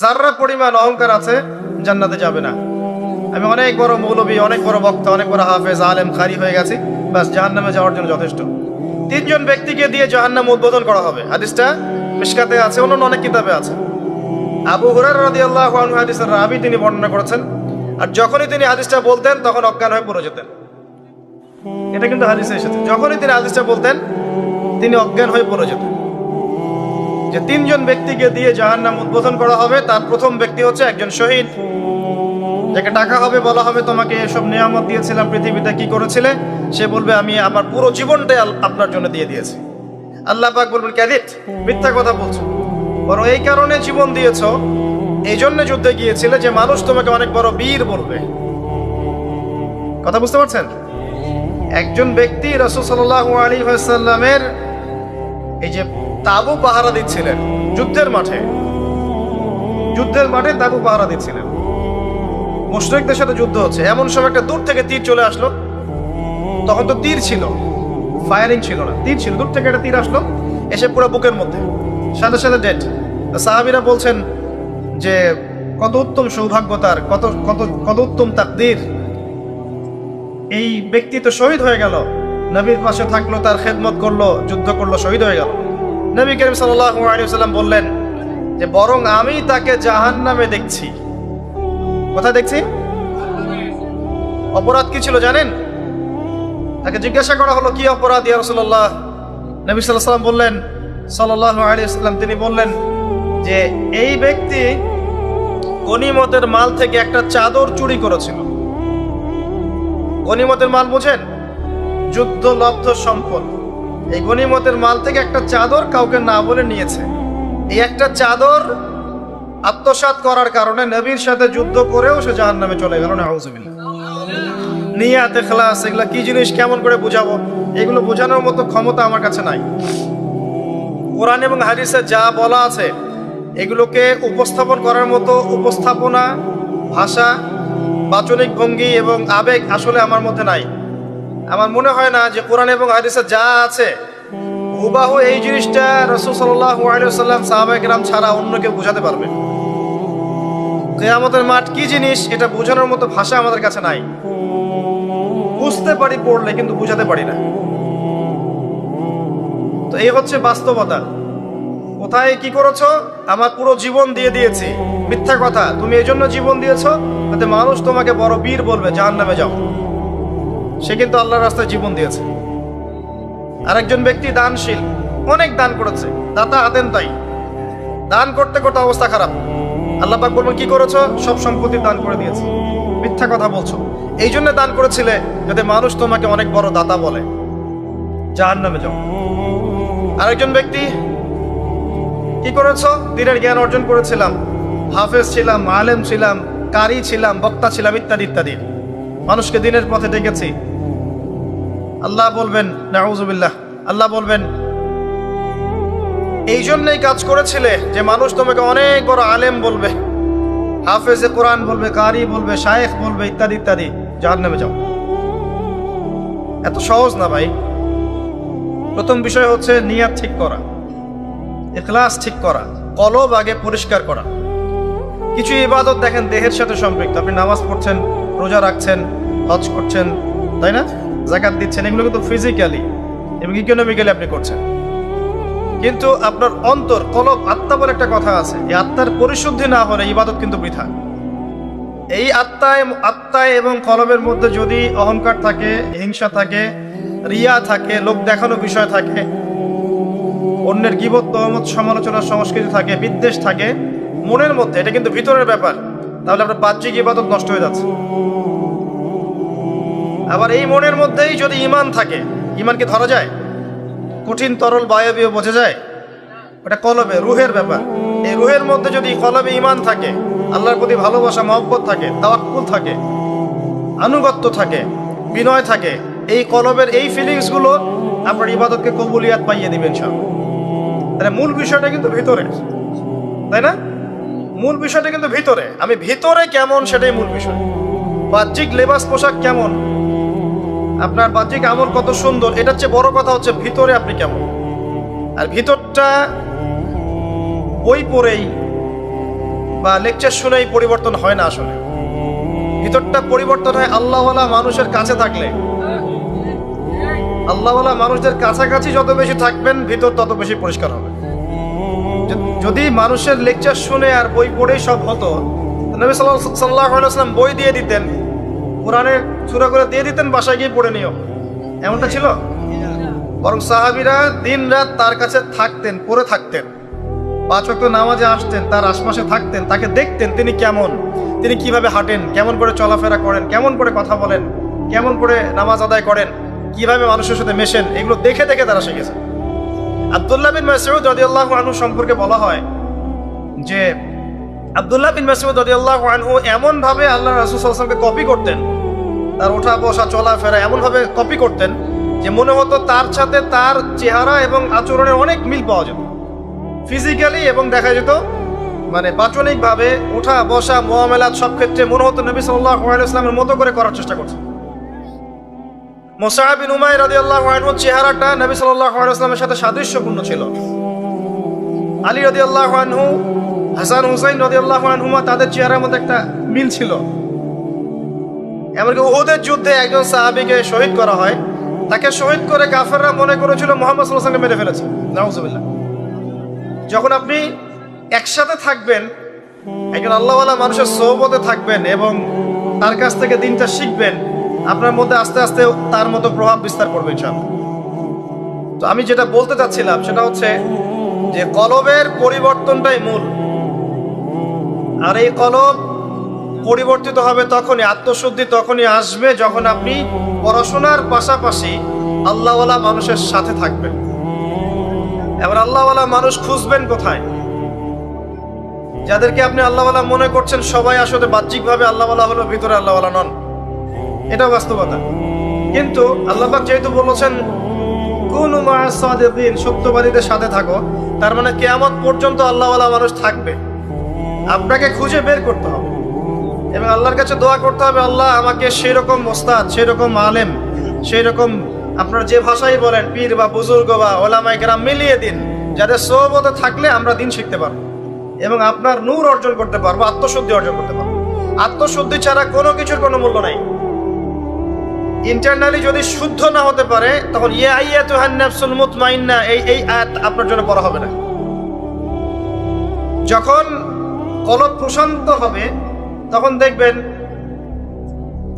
যাররা পরিমাণ অহংকার আছে জান্নাতে যাবে না। আমি অনেক বড় মৌলবী, অনেক বড় বক্তা, অনেক বড় হাফেজ, আলেম, কারি হয়ে গেছি, বাস জাহান্নামে যাওয়ার জন্য যথেষ্ট। তিনজন ব্যক্তিকে দিয়ে জাহান্নাম উদ্বোধন করা হবে। হাদিসটা মিশকাতে আছে, অন্য অনেক কিতাবে আছে। আবু হুরায়রা রাদিয়াল্লাহু আনহু হাদিসের রাবী, তিনি বর্ণনা করেছেন। আর যখনই তিনি হাদিসটা বলতেন তখন অজ্ঞান হয়ে পড়ে যেতেন। এটা কিন্তু হাদিসে এসেছে, যখনই তিনি হাদিসটা বলতেন তিনি অজ্ঞান হয়ে পড়ে যেতেন। যে তিনজন ব্যক্তিকে দিয়ে জাহান্নাম উদ্বোধন করা হবে, তার প্রথম ব্যক্তি হচ্ছে একজন শহীদ, যাকে ডাকা হবে, বলা হবে তোমাকে এসব নিয়ামত দিয়েছিলাম, পৃথিবীতে কি করেছিলে? সে বলবে আমি আমার পুরো জীবনটাই আপনার জন্য দিয়ে দিয়েছি। আল্লাহ পাক বলবেন ক্যাদিত, মিথ্যা কথা বলছো, বরং এই কারণে জীবন দিয়েছো, এই জন্য যুদ্ধে গিয়েছিলে যে মানুষ তোমাকে অনেক বড় বীর বলবে। কথা বুঝতে পারছেন? একজন ব্যক্তি রাসূল সাল্লাল্লাহু আলাইহি ওয়াসাল্লামের এই যে তাবু পাহারা দিচ্ছিলেন যুদ্ধের মাঠে, তাবু পাহারা দিচ্ছিলেন, মুশরিকদের সাথে যুদ্ধ হচ্ছে। এমন সময় একটা দূর থেকে তীর চলে আসলো। তখন তো তীর ছিল, ফায়ারিং ছিল না, তীর ছিল। দূর থেকে একটা তীর আসলো, এসে পুরো বুকের মধ্যে, সাথে সাথে ডেড। সাহাবীরা বলছেন যে কত উত্তম সৌভাগ্য তার, কত কত কত উত্তম তাকদীর, এই ব্যক্তি তো শহীদ হয়ে গেল, নবীর পাশে থাকলো, তার খেদমত করলো, যুদ্ধ করলো, শহীদ হয়ে গেল। নবী করিম সাল্লাল্লাহু আলাইহি ওয়াসাল্লাম বললেন যে বরং আমি তাকে জাহান্নামে দেখছি। কোথায় দেখছি? অপরাধ কি ছিল জানেন? তাকে জিজ্ঞাসা করা হলো কি অপরাধ ইয়া রাসূলুল্লাহ? নবী সাল্লাল্লাহু আলাইহি ওয়াসাল্লাম বললেন, সাল্লাল্লাহু আলাইহি ওয়াসাল্লাম তিনি বললেন যে এই ব্যক্তি গনিমতের মাল থেকে একটা চাদর চুরি করেছিল। গনিমতের মাল বুঝেন? যুদ্ধ লব্ধ সম্পদ। এই গনিমতের মাল থেকে একটা চাদর কাউকে না বলে নিয়েছে। এই একটা চাদর আত্মসাৎ করার কারণে নবীর সাথে যুদ্ধ করেও সে জাহান্নামে চলে গেল। নাউযুবিল্লাহ। নিয়াত, ইখলাস, এগুলা কি জিনিস, কেমন করে বোঝাবো? এগুলো বোঝানোর মতো ক্ষমতা আমার কাছে নাই। কোরআন এবং হাদিসে যা বলা আছে এগুলোকে উপস্থাপন করার মতো উপস্থাপনা, ভাষা, বাচনিক ভঙ্গি এবং আবেগ আসলে আমার মধ্যে নাই। আমার মনে হয় না যে কোরআন এবং হাদিসে যা আছে হুবাহু এই জিনিসটা রাসূল সাল্লাল্লাহু আলাইহি ওয়াসাল্লাম, সাহাবায়ে কেরাম ছাড়া অন্য কেউ বোঝাতে পারবে। কিয়ামতের মাঠ কি জিনিস এটা বোঝানোর মতো ভাষা আমাদের কাছে নাই। বুঝতে পারি পড়লে, কিন্তু বুঝাতে পারি না। তো এই হচ্ছে বাস্তবতা। কোথায় কি করেছো? আমার পুরো জীবন দিয়ে দিয়েছি। মিথ্যা কথা, তুমি এই জন্য জীবন দিয়েছো যাতে মানুষ তোমাকে বড় বীর বলবে, জাহান্নামে যাও। সে কিন্তু আল্লাহর রাস্তায় জীবন দিয়েছে। আরেকজন ব্যক্তি দানশীল, অনেক দান করেছে, দাতা হাতেন তাই, দান করতে করতে অবস্থা খারাপ। আল্লাহ পাক বলবেন কি করেছো? সব সম্পত্তি দান করে দিয়েছি। মিথ্যা কথা বলছো, এই জন্য দান করেছিলে যাতে মানুষ তোমাকে অনেক বড় দাতা বলে, জাহান্নামে যাও। আরেকজন ব্যক্তি কি করেছো? দিনের জ্ঞান অর্জন করেছিলাম, হাফেজ ছিলাম, আলেম ছিলাম, কারি ছিলাম, বক্তা ছিলাম, ইত্যাদি ইত্যাদি, মানুষকে দিনের পথে ডেকেছি। আল্লাহ বলবেন, নাউযুবিল্লাহ, আল্লাহ বলবেন এই জন্যই কাজ করেছিলে যে মানুষ তোমাকে অনেক বড় আলেম বলবে, হাফেজে কোরআন বলবে, কারি বলবে, শায়েখ বলবে, ইত্যাদি ইত্যাদি, জাহান্নামে যাও। এত সহজ না ভাই। প্রথম বিষয় হচ্ছে নিয়াত ঠিক করা, ইখলাস ঠিক করা, কলব আগে পরিষ্কার করা। কিছু ইবাদত দেখেন দেহের সাথে সম্পৃক্ত, আপনি নামাজ পড়ছেন, রোজা রাখছেন, হজ করছেন, তাই না, যাকাত দিচ্ছেন, এগুলো কিন্তু ফিজিক্যালি এবং ইকোনমিক্যালি আপনি করছেন। কিন্তু আপনার অন্তর, কলব, আত্মা বলে একটা কথা আছে, এই আত্মার পরিশুদ্ধি না হলে ইবাদত কিন্তু বৃথা। এই আত্মায় এবং কলবের মধ্যে যদি অহংকার থাকে, হিংসা থাকে, রিয়া থাকে, লোক দেখানো বিষয় থাকে, অন্যের গীবত, তহমত, সমালোচনার সংস্কৃতি থাকে, বিদ্বেষ থাকে মনের মধ্যে, এটা কিন্তু ভিতরের ব্যাপার, তাহলে আপনার বাহ্যিক ইবাদত নষ্ট হয়ে যাচ্ছে। আবার এই মনের মধ্যেই যদি ঈমান থাকে, ঈমান কি ধরা যায়? কঠিন, তরল, বায়বীয় বোঝা যায়? ওটা কলবে, রুহের ব্যাপার। এই রুহের মধ্যে যদি কলবে ঈমান থাকে, আল্লাহর প্রতি ভালোবাসা, মহব্বত থাকে, তাওয়াক্কুল থাকে, আনুগত্য থাকে, বিনয় থাকে, এই কলবের এই ফিলিংসগুলো আপনার ইবাদতকে কবুলিয়াত পাইয়ে দিবেন সব। তাহলে মূল বিষয়টা কিন্তু ভিতরে, তাই না? মূল বিষয়টা কিন্তু ভিতরে। আমি ভিতরে কেমন সেটাই মূল বিষয়। বাহ্যিক লেবাস পোশাক কেমন, আপনার বাহ্যিক আমল কত সুন্দর, এটার চেয়ে বড় কথা হচ্ছে ভিতরে আপনি কেমন। আর ভিতরটা বই পড়েই বা লেকচার শুনেই পরিবর্তন হয় না। আসলে ভিতরটা পরিবর্তন হয় আল্লাহওয়ালা মানুষের কাছে থাকলে। আল্লাহওয়ালা মানুষদের কাছাকাছি যত বেশি থাকবেন, ভিতর তত বেশি পরিষ্কার হবে। যদি মানুষের লেকচার শুনে আর বই পড়েই সব হতো, নবী সাল্লাল্লাহু আলাইহি ওয়াসাল্লাম বই দিয়ে দিতেন, কোরআনের সূরা করে দিয়ে দিতেন, বাসায় গিয়ে পড়ে নিও। এমনটা ছিল? বরং সাহাবীরা দিন রাত তার কাছে থাকতেন, পড়ে থাকতেন, 5 ওয়াক্ত নামাজে আসতেন, তার আশপাশে থাকতেন, তাকে দেখতেন তিনি কেমন, তিনি কিভাবে হাঁটেন, কেমন করে চলাফেরা করেন, কেমন করে কথা বলেন, কেমন করে নামাজ আদায় করেন, কিভাবে মানুষের সাথে মেশেন, এগুলো দেখে দেখে তারা শিখেছে। আব্দুল্লাহ বিন মাসউদ রাদিয়াল্লাহু আনহু সম্পর্কে বলা হয় যে আব্দুল্লাহ বিন মাসউদ রাদিয়াল্লাহু আনহু এমন ভাবে আল্লাহ রাসূল সাল্লাল্লাহু আলাইহি ওয়াসাল্লামকে কপি করতেন, তার ওঠা বসা চলাফেরা এমন ভাবে কপি করতেন যে মনে হতো তার সাথে তার চেহারা এবং আচরণের অনেক মিল পাওয়া যেত, ফিজিক্যালি, এবং দেখা যেত মানে বাচনিক ভাবে ওঠা বসা মুআমালাত সব ক্ষেত্রে মনে হতো নবী সাল্লাল্লাহু আলাইহি ওয়াসাল্লামের মতো করে করার চেষ্টা করছে। মুসআব বিন উমাইর রাদিয়াল্লাহু আনহু চেহারাটা নবী সাল্লাল্লাহু আলাইহি ওয়াসাল্লামের সাথে সাদৃশ্যপূর্ণ ছিল। আলী রাদিয়াল্লাহু আনহু, হাসান হুসাইন রাদিয়াল্লাহু আনহুমা, তাদের চেহারার মধ্যে একটা মিল ছিল। এমনকি উহুদের যুদ্ধে একজন সাহাবীকে শহীদ করা হয়, তাকে শহীদ করে কাফেররা মনে করেছিল মুহাম্মদ সাল্লাল্লাহু আলাইহি ওয়াসাল্লামকে মেরে ফেলেছে। নাউজুবিল্লাহ। যখন আপনি একসাথে থাকবেন, একজন আল্লাহওয়ালা মানুষের সোহবতে থাকবেন এবং তার কাছ থেকে দিনটা শিখবেন, আপনার মধ্যে আস্তে আস্তে তার মতো প্রভাব বিস্তার করবে ইনশাআল্লাহ। তো আমি যেটা বলতে চাচ্ছিলাম সেটা হচ্ছে যে কলবের পরিবর্তনটাই মূল। আর এই কলব পরিবর্তিত হবে তখনই, আত্মশুদ্ধি তখনই আসবে যখন আপনি পড়াশোনার পাশাপাশি আল্লাহওয়ালা মানুষের সাথে থাকবেন। এবার আল্লাহওয়ালা মানুষ খুঁজবেন কোথায়? যাদেরকে আপনি আল্লাহওয়ালা মনে করছেন সবাই আসলে বাহ্যিকভাবে আল্লাহওয়ালা হলো, ভিতরে আল্লাহওয়ালা নন, এটা বাস্তবতা। কিন্তু আল্লাহ পাক যেহেতু বলেছেন কুনু মা'আস সাদিকিন, সত্যবাদীদের সাথে থাকো, তার মানে কিয়ামত পর্যন্ত আল্লাহওয়ালা মানুষ থাকবে। আপনাকে খুঁজে বের করতে হবে এবং আল্লাহর কাছে দোয়া করতে হবে, আল্লাহ আমাকে সেই রকম ওস্তাদ, সেই রকম আলেম, সেই রকম আপনারা যে ভাষাই বলেন পীর বা বুজুর্গ বা ওলামায়ে কেরাম মিলিয়ে দিন, যাদের সোহবতে থাকলে আমরা দিন শিখতে পারবো এবং আপনার নূর অর্জন করতে পারবো, আত্মশুদ্ধি অর্জন করতে পারবো। আত্মশুদ্ধি ছাড়া কোনো কিছুর কোনো মূল্য নাই। ইন্টারনালি যদি শুদ্ধ না হতে পারে, তখন ইয়া আইয়াতুহান নাফসুল মুতমাইন্না এই আয়াত আপনার জন্য পড়া হবে না। যখন কলব প্রশান্ত হবে, তখন দেখবেন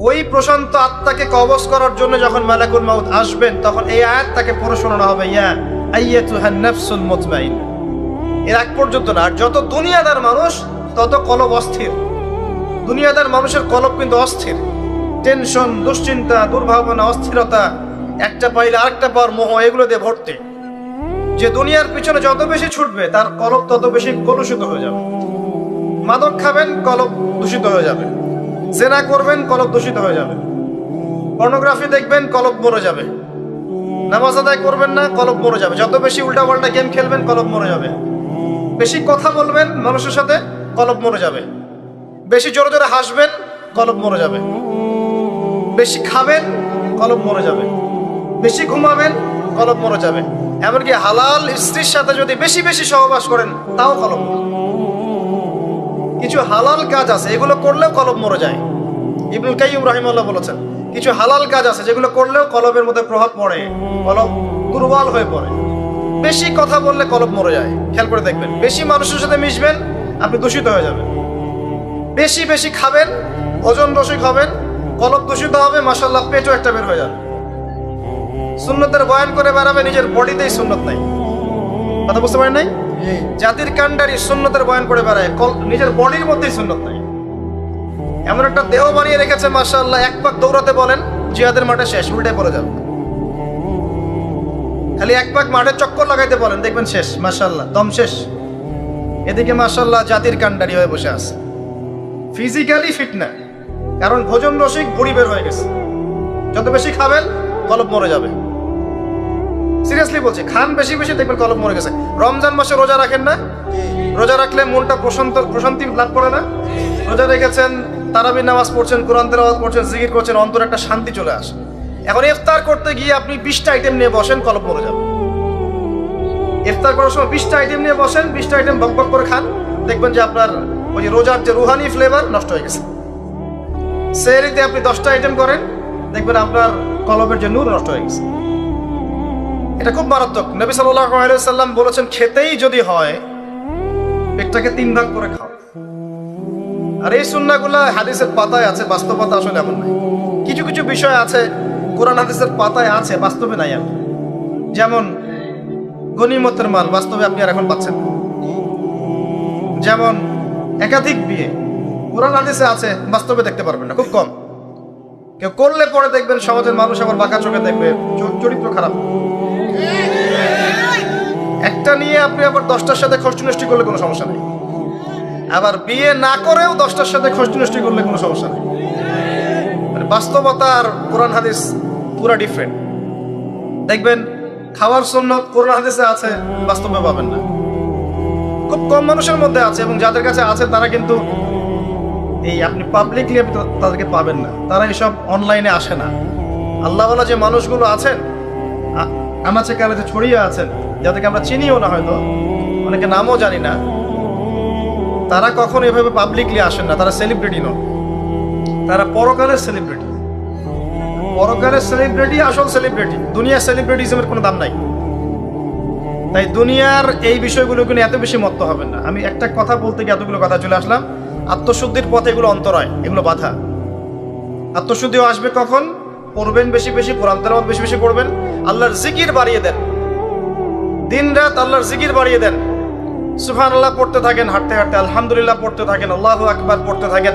ওই প্রশান্ত আত্মাকে কবজ করার জন্য যখন মালাকুল মাউত আসবেন, তখন এই আয়াত তাকে পড়ে শোনানো হবে, ইয়া আইয়াতুহান নাফসুল মুতমাইন্না। এর আগ পর্যন্ত না। আর যত দুনিয়াদার মানুষ তত কলব অস্থির। দুনিয়াদার মানুষের কলব কিন্তু অস্থির, টেনশন, দুশ্চিন্তা, দুর্ভাবনা, অস্থিরতা, একটা পাইলে আরেকটা পাওয়ার মোহ, এগুলো দিয়ে ভর্তি। যে দুনিয়ার পিছনে যত বেশি ছুটবে তার কলব তত বেশি কলুষিত হয়ে যাবে। মাদক খাবেন, কলব দূষিত হয়ে যাবে। জেনা করবেন, কলব দূষিত হয়ে যাবে। পর্নোগ্রাফি দেখবেন, কলব মরে যাবে। নামাজ আদায় করবেন না, কলব মরে যাবে। যত বেশি উল্টাপাল্টা গেম খেলবেন, কলব মরে যাবে। বেশি কথা বলবেন মানুষের সাথে, কলব মরে যাবে। বেশি জোরে জোরে হাসবেন, কলব মরে যাবে। বেশি খাবেন, কলব মরে যাবে। বেশি ঘুমাবেন, কলব মরে যাবে। এমনকি হালাল স্ত্রীর সাথে যদি বেশি বেশি সহবাস করেন, তাও কলব। কিছু হালাল কাজ আছে, এগুলো করলেও কলব মরে যায়। ইবনুল কাইয়্যিম রাহিমাহুল্লাহ বলেছেন, কিছু হালাল কাজ আছে যেগুলো করলেও কলবের মধ্যে প্রভাব পড়ে, কলব দুর্বল হয়ে পড়ে। বেশি কথা বললে কলব মরে যায়। খেয়াল করে দেখবেন, বেশি মানুষের সাথে মিশবেন, আপনি দূষিত হয়ে যাবেন। বেশি বেশি খাবেন, ওজন রসিক হবেন, কলব দূষিত হবে, মাশাআল্লাহ পেটও একটা বের হয়ে যাবে। সুন্নতের বয়ান করে বেড়াবে, নিজের বডিতেই সুন্নত নাই। কথা বুঝতে পারেন নাই? জাতির কান্ডারি সুন্নতের বয়ান করে বেড়ায়, নিজের বডির মধ্যেই সুন্নত নাই। এমন একটা দেহ বানিয়ে রেখেছে মাশাআল্লাহ, এক পাক দৌড়াতে বলেন জিহাদের মাঠে শেষ, উল্টে পড়ে যাবে। খালি এক পাক মাঠে চক্কর লাগাইতে বলেন, দেখবেন শেষ, মাশাআল্লাহ দম শেষ। এদিকে মাশাআল্লাহ জাতির কান্ডারি হয়ে বসে আছে, ফিজিক্যালি ফিট না, কারণ ভোজন রসিক বুড়ি বের হয়ে গেছে। যত বেশি খাবেন, কলব মরে যাবে। সিরিয়াসলি বলছি, খান বেশি বেশি, দেখবেন কলব মরে গেছে। রমজান মাসে রোজা রাখেন না? রোজা রাখলে মনটা প্রশান্তি লাভ করে না? রোজা রেখেছেন, তারাবির নামাজ পড়ছেন, কোরআন তেলাওয়াত করছেন, জিকির করছেন, অন্তরে একটা শান্তি চলে আসে। এখন ইফতার করতে গিয়ে আপনি 20টা আইটেম নিয়ে বসেন, কলব মরে যাবে। ইফতার করার সময় 20টা আইটেম নিয়ে বসেন, 20টা আইটেম বক বক করে খান, দেখবেন যে আপনার ওই যে রোজার যে রুহানি ফ্লেভার নষ্ট হয়ে গেছে। সেহরিতে আপনি 10টা আইটেম করেন, দেখবেন আপনার কলবের যে নূর নষ্ট হয়ে গেছে। এটা খুব মারাত্মক। নবী সাল্লাল্লাহু আলাইহি ওয়াসাল্লাম বলেছেন, খেতেই যদি হয় পেটটাকে 3 ভাগ করে খাও। আর এই সুন্নাহগুলো হাদিসের পাতায় আছে, বাস্তবতা আসলে এমন নাই। কিছু কিছু বিষয় আছে কোরআন হাদিসের পাতায় আছে, বাস্তবে নাই। আর যেমন গনিমতের মাল, বাস্তবে আপনি আর এখন পাচ্ছেন না। যেমন একাধিক বিয়ে, কোরআন হাদিসে আছে, বাস্তবে দেখতে পারবেন না, খুব কম। কেউ করলে পরে দেখবেন সমাজের মানুষ আবার বাঁকা চোখে দেখবে, চরিত্র খারাপ। একটা নিয়ে আপনি আবার 10টার সাথে খষ্টি নষ্টি করলে কোনো সমস্যা নেই। আবার বিয়ে না করেও 10টার সাথে খষ্টি নষ্টি করলে কোনো সমস্যা নেই। বাস্তবতা আর কোরআন হাদিস পুরা ডিফারেন্ট। দেখবেন খাওয়ার সুন্নাত কোরআন হাদিসে আছে, বাস্তবে পাবেন না। খুব কম মানুষের মধ্যে আছে, এবং যাদের কাছে আছে তারা কিন্তু এই আপনি পাবলিকলি আপনি তাদেরকে পাবেন না। তারা এসব অনলাইনে আসে না। আল্লাহওয়ালা যে মানুষগুলো আছেন, আনাচে কানাচে ছড়িয়ে আছেন, যাদেরকে আমরা চিনিও না, হয়তো অনেকে নামও জানি না, তারা কখনো এভাবে পাবলিকলি আসেন না। তারা সেলিব্রিটি নন, তারা পরকালের সেলিব্রিটি। পরকালের সেলিব্রিটি আসল সেলিব্রিটি। দুনিয়ার সেলিব্রিটিজমের কোনো দাম নাই। তাই দুনিয়ার এই বিষয়গুলোকে নিয়ে এত বেশি মত্ত হবেন না। আমি একটা কথা বলতে গিয়ে এতগুলো কথা চলে আসলাম। আত্মশুদ্ধির পথে এগুলো অন্তরায়, এগুলো বাধা। আত্মশুদ্ধিও আসবে কখন? পড়বেন বেশি বেশি, কোরআন তেলাওয়াত বেশি বেশি করবেন, আল্লাহর জিকির বাড়িয়ে দেন, দিন রাত আল্লাহর জিকির বাড়িয়ে দেন। সুবহানাল্লাহ পড়তে থাকেন, হাঁটতে হাঁটতে আলহামদুলিল্লাহ পড়তে থাকেন, আল্লাহু আকবার পড়তে থাকেন,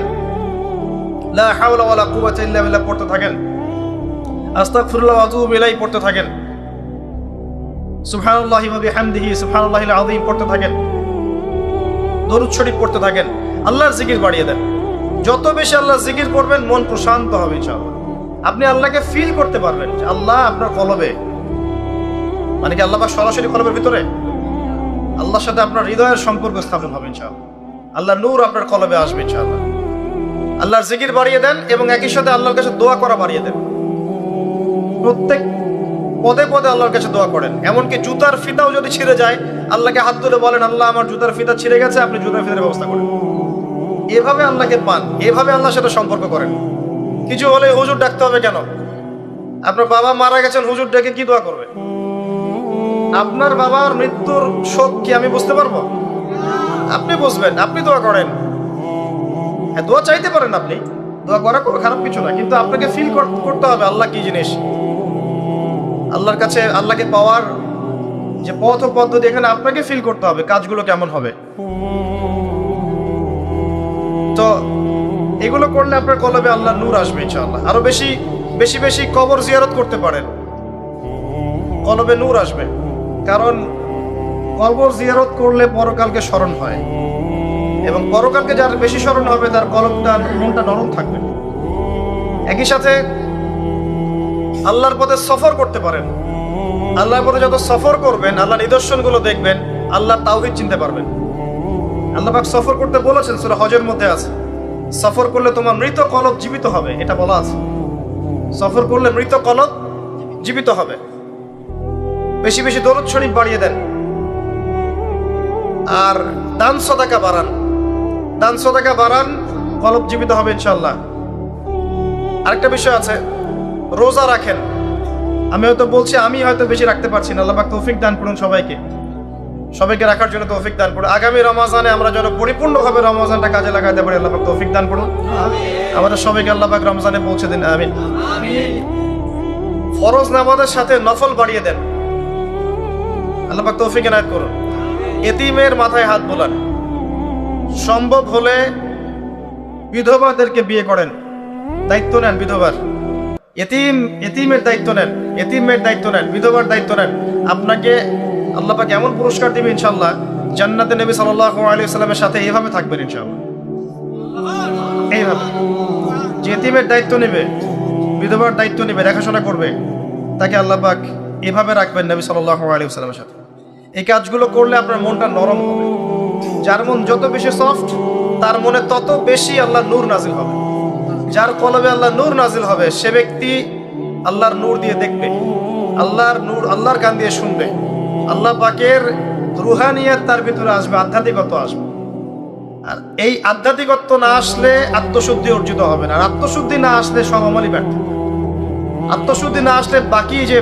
লা হাওলা ওয়ালা কুওয়াতা ইল্লা বিল্লাহ পড়তে থাকেন, আস্তাগফিরুল্লাহ ওয়া আতুবু ইলাইহি পড়তে থাকেন, সুবহানাল্লাহি ওয়া বিহামদিহি সুবহানাল্লাহিল আযীম পড়তে থাকেন, দরুদ শরীফ পড়তে থাকেন, আল্লাহর জিকির বাড়িয়ে দেন। যত বেশি আল্লাহর জিকির করবেন, মন প্রশান্ত হবে ইনশাআল্লাহ। আপনি আল্লাহকে ফিল করতে পারবেন যে আল্লাহ আপনার কলবে, মানে কি আল্লাহ পাক সরাসরি কলবের ভিতরে, আল্লাহর সাথে আপনার হৃদয়ের সম্পর্ক স্থাপন হবে ইনশাআল্লাহ। আল্লাহর নূর আপনার কলবে আসবে ইনশাআল্লাহ। আল্লাহর জিকির বাড়িয়ে দেন এবং একই সাথে আল্লাহর কাছে দোয়া করা বাড়িয়ে দেন। প্রত্যেক পদে পদে আল্লাহর কাছে দোয়া করেন। এমনকি জুতার ফিতাও যদি ছিঁড়ে যায়, আল্লাহকে হাত তুলে বলেন, আল্লাহ আমার জুতার ফিতা ছিঁড়ে গেছে, আপনি জুতার ফিতার ব্যবস্থা করেন। এভাবে আল্লাহকে পান, এভাবে আল্লাহর সাথে সম্পর্ক করেন। কিছু হলে হুজুর ডাকতে হবে কেন? আপনার বাবা মারা গেছেন, হুজুর ডেকে কি দোয়া করবে? আপনার বাবার মৃত্যুর শোক কি আমি বুঝতে পারবো? আপনি বুঝবেন, আপনি দোয়া করেন। হ্যাঁ, দোয়া চাইতে পারেন, আপনি দোয়া করা কোনো খারাপ কিছু না, কিন্তু আপনাকে ফিল করতে হবে আল্লাহ কি জিনিস। আল্লাহর কাছে আল্লাহকে পাওয়ার যে পথ ও পদ্ধতি, এখানে আপনাকে ফিল করতে হবে কাজগুলো কেমন হবে। তো এগুলো করলে আপনার কলবে আল্লাহর নূর আসবে ইনশাআল্লাহ। আরো বেশি বেশি বেশি কবর জিয়ারত করতে পারেন, কলবে নূর আসবে। কারণ কবর জিয়ারত করলে পরকালকে স্মরণ হয়, এবং পরকালকে যার বেশি স্মরণ হবে তার কলবটা, মনটা নরম থাকবে। একই সাথে আল্লাহর পথে সফর করতে পারেন। আল্লাহর পথে যত সফর করবেন, আল্লাহ নিদর্শনগুলো দেখবেন, আল্লাহর তাওহীদ চিনতে পারবেন। আল্লাহ পাক সফর করতে বলেছেন, সূরা হজের মধ্যে আছে, সফর করলে তোমার মৃত কলব জীবিত হবে, এটা বলা আছে। সফর করলে মৃত কলব জীবিত হবে। বেশি বেশি দরুদ শরীফ বাড়িয়ে দেন, আর দান সদাকা বাড়ান। দান সদাকা বাড়ান, কলব জীবিত হবে ইনশাআল্লাহ। আরেকটা বিষয় আছে, রোজা রাখেন। আমি হয়তো বলছি, আমি হয়তো বেশি রাখতে পারছি না, আল্লাহ পাক তৌফিক দান করুন সবাইকে, সবাইকে রাখার জন্য তৌফিক দান করুন। আগামী রমজানে আমরা যেন পরিপূর্ণভাবে রমজানটা কাজে লাগাতে পারি, আল্লাহ পাক তৌফিক দান করুন। আমাদের সবাইকে আল্লাহ পাক রমজানে পৌঁছে দিন, আমিন। ফরজ নামাজের সাথে নফল বাড়িয়ে দেন, আল্লাহ পাক তৌফিক এনায়েত করুন। এতিমের মাথায় হাত বোলান, সম্ভব হলে বিধবাদেরকে বিয়ে করেন, দায়িত্ব নেন বিধবার। এতিমের দায়িত্ব নেন, এতিমের দায়িত্ব নেন, বিধবার দায়িত্ব নেন। আপনাকে আল্লাহ পাক এমন পুরস্কার দিবে ইনশাআল্লাহ, জান্নাতে নবী সাল্লাল্লাহু আলাইহি ওয়াসাল্লামের সাথে এইভাবে থাকবেন ইনশাআল্লাহ। এইভাবে যে এতিমের দায়িত্ব নেবে, বিধবার দায়িত্ব নেবে, দেখাশোনা করবে, তাকে আল্লাহ পাক এভাবে রাখবেন নবী সাল্লাল্লাহু আলাইহি ওয়াসাল্লামের সাথে। এই কাজগুলো করলে আপনার মনটা নরম হবে। যার মন যত বেশি সফট, তার মনে তত বেশি আল্লাহর নূর নাজিল হবে। যার কলবে আল্লাহর নূর নাজিল হবে, সে ব্যক্তি আল্লাহর নূর দিয়ে দেখবে, আল্লাহর নূর, আল্লাহর গান দিয়ে শুনবে, আল্লাহ পাকের রুহানিয়াত তার ভিতরে আসবে, আধ্যাত্মিকতা আসবে। আর এই আধ্যাত্মিকত্ব না আসলে আত্মশুদ্ধি অর্জিত হবে না। আর আত্মশুদ্ধি না আসলে সব আমলই ব্যর্থ। আত্মশুদ্ধি না আসলে বাকি যে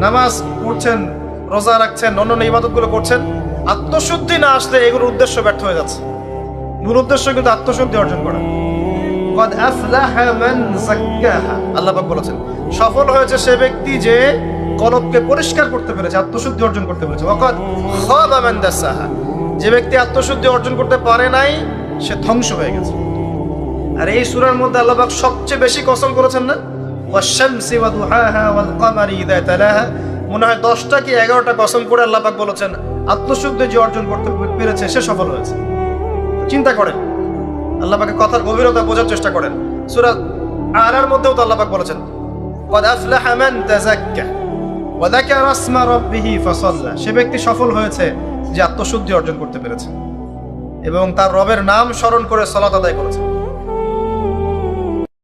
নামাজ পড়ছেন, রোজা রাখছেন, অন্যান্য ইবাদতগুলো করছেন, আত্মশুদ্ধি না আসলে এগুলোর উদ্দেশ্য ব্যর্থ হয়ে যাচ্ছে। মূল উদ্দেশ্য কিন্তু আত্মশুদ্ধি অর্জন করা। কদ আফলাহা মান যাক্কাহা, আল্লাহ পাক বলেছেন সফল হয়েছে সে ব্যক্তি যে কলবকে পরিষ্কার করতে পেরেছে, আত্মশুদ্ধি অর্জন করতে পেরেছে। ওয়াকাদ খাবা মান দাসাহা, যে ব্যক্তি আত্মশুদ্ধি অর্জন করতে পারে নাই সে ধ্বংস হয়ে গেছে। আর এই সূরার মধ্যে আল্লাহ পাক সবচেয়ে বেশি কসম করেছেন না, ওয়াশ-শামসি ওয়া দুহাহা ওয়াল কমারি ইযা তালাহা, মনে হয় 10টা কি 11টা কসম করে আল্লাহ পাক বলেছেন আত্মশুদ্ধি যে অর্জন করতে পেরেছে সে সফল হয়েছে। চিন্তা করেন, আল্লাহ পাকের কথার গভীরতা বোঝার চেষ্টা করেন। সূরা আরার মধ্যেও তো আল্লাহ পাক বলেছেন ক্বাদ আফলাহা মান তাযাক্কা ওয়া যাকারা ইসমা রাব্বিহি ফাসাল্লা, সে ব্যক্তি সফল হয়েছে যে আত্মশুদ্ধি অর্জন করতে পেরেছে এবং তার রবের নাম স্মরণ করে সালাত আদায় করেছে।